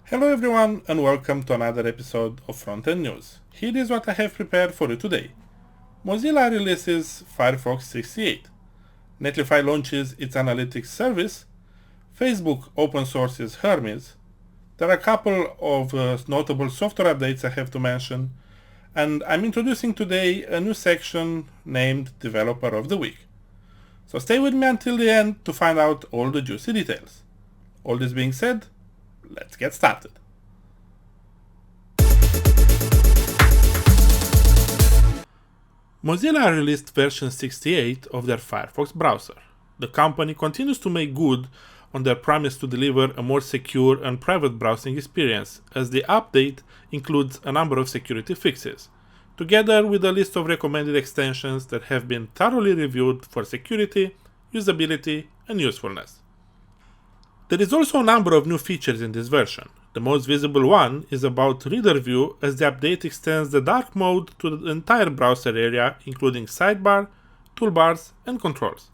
Hello everyone and welcome to another episode of Frontend News. Here is what I have prepared for you today. Mozilla releases Firefox 68. Netlify launches its analytics service. Facebook open sources Hermes. There are a couple of notable software updates I have to mention. And I'm introducing today a new section named Developer of the Week. So stay with me until the end to find out all the juicy details. All this being said, let's get started. Mozilla released version 68 of their Firefox browser. The company continues to make good on their promise to deliver a more secure and private browsing experience, as the update includes a number of security fixes, together with a list of recommended extensions that have been thoroughly reviewed for security, usability, and usefulness. There is also a number of new features in this version. The most visible one is about Reader View, as the update extends the dark mode to the entire browser area, including sidebar, toolbars, and controls.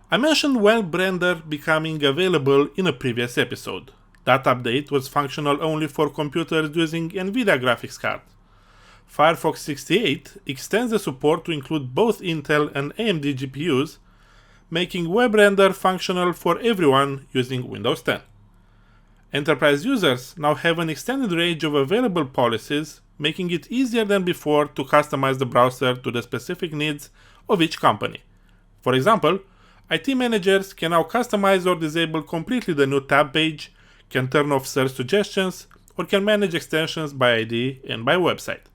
I mentioned Web Render becoming available in a previous episode. That update was functional only for computers using NVIDIA graphics cards. Firefox 68 extends the support to include both Intel and AMD GPUs, making Web Render functional for everyone using Windows 10. Enterprise users now have an extended range of available policies, making it easier than before to customize the browser to the specific needs of each company. For example, IT managers can now customize or disable completely the new tab page, can turn off search suggestions, or can manage extensions by ID and by website.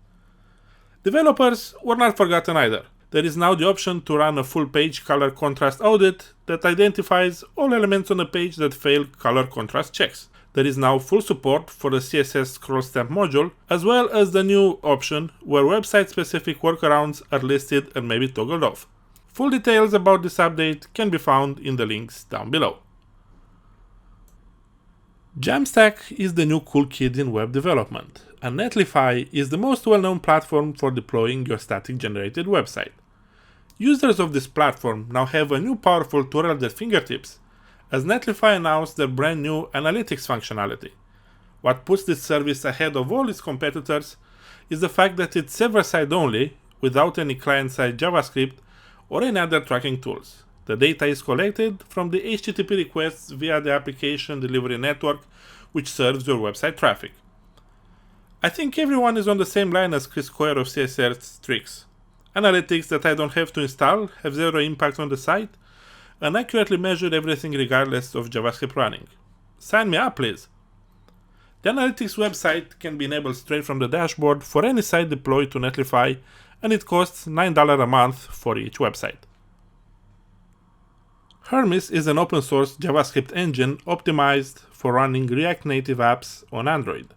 Developers were not forgotten either. There is now the option to run a full-page color contrast audit that identifies all elements on a page that fail color contrast checks. There is now full support for the CSS scroll stamp module, as well as the new option where website-specific workarounds are listed and may be toggled off. Full details about this update can be found in the links down below. Jamstack is the new cool kid in web development, and Netlify is the most well-known platform for deploying your static-generated website. Users of this platform now have a new powerful tool at their fingertips, as Netlify announced their brand new analytics functionality. What puts this service ahead of all its competitors is the fact that it's server-side only, without any client-side JavaScript or any other tracking tools. The data is collected from the HTTP requests via the application delivery network, which serves your website traffic. I think everyone is on the same line as Chris Coyer of CSS Tricks. Analytics that I don't have to install, have zero impact on the site, and accurately measure everything regardless of JavaScript running. Sign me up, please! The Analytics website can be enabled straight from the dashboard for any site deployed to Netlify, and it costs $9 a month for each website. Hermes is an open source JavaScript engine optimized for running React Native apps on Android.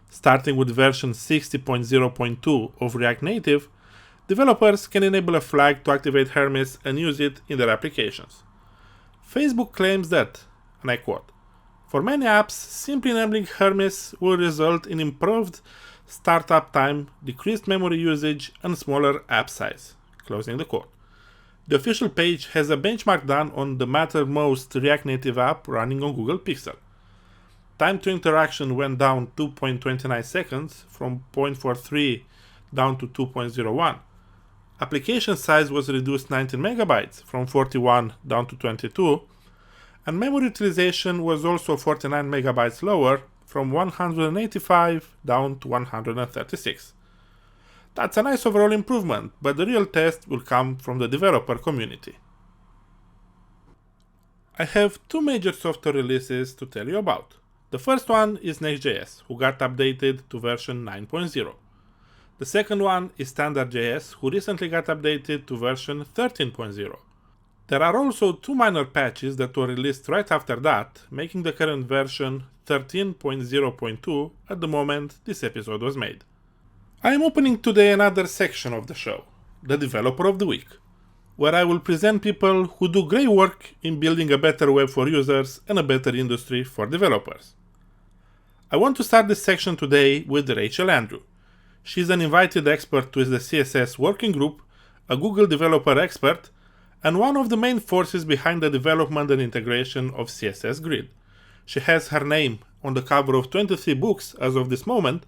Starting with version 60.0.2 of React Native, developers can enable a flag to activate Hermes and use it in their applications. Facebook claims that, and I quote, "For many apps, simply enabling Hermes will result in improved startup time, decreased memory usage, and smaller app size." Closing the quote. The official page has a benchmark done on the Mattermost React Native app running on Google Pixel. Time to interaction went down 2.29 seconds, from 0.43 down to 2.01. Application size was reduced 19 megabytes, from 41 down to 22, and memory utilization was also 49 megabytes lower, from 185 down to 136. That's a nice overall improvement, but the real test will come from the developer community. I have two major software releases to tell you about. The first one is Next.js, who got updated to version 9.0. The second one is Standard.js, who recently got updated to version 13.0. There are also two minor patches that were released right after that, making the current version 13.0.2 at the moment this episode was made. I am opening today another section of the show, the Developer of the Week, where I will present people who do great work in building a better web for users and a better industry for developers. I want to start this section today with Rachel Andrew. She's an invited expert with the CSS Working Group, a Google developer expert, and one of the main forces behind the development and integration of CSS Grid. She has her name on the cover of 23 books as of this moment,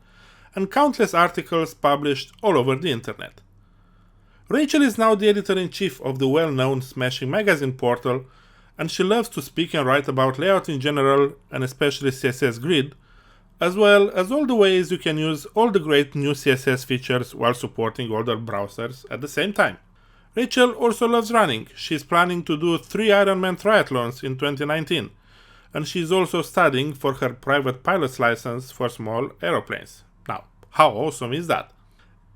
and countless articles published all over the internet. Rachel is now the editor-in-chief of the well-known Smashing magazine portal, and she loves to speak and write about layout in general, and especially CSS Grid, as well as all the ways you can use all the great new CSS features while supporting older browsers at the same time. Rachel also loves running. She's planning to do 3 Ironman triathlons in 2019, and she's also studying for her private pilot's license for small aeroplanes. Now, how awesome is that?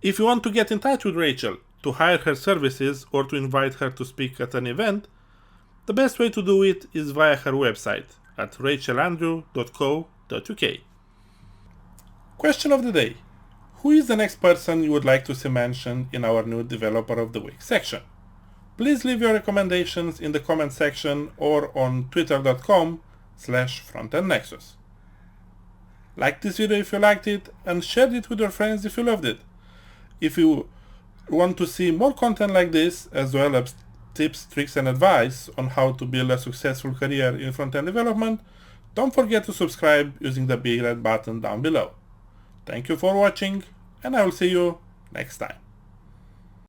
If you want to get in touch with Rachel, to hire her services, or to invite her to speak at an event, the best way to do it is via her website at rachelandrew.co.uk. Question of the day. Who is the next person you would like to see mentioned in our new Developer of the Week section? Please leave your recommendations in the comment section or on twitter.com/frontendnexus. Like this video if you liked it, and share it with your friends if you loved it. If you want to see more content like this, as well as tips, tricks and advice on how to build a successful career in front-end development, don't forget to subscribe using the big red button down below. Thank you for watching, and I will see you next time.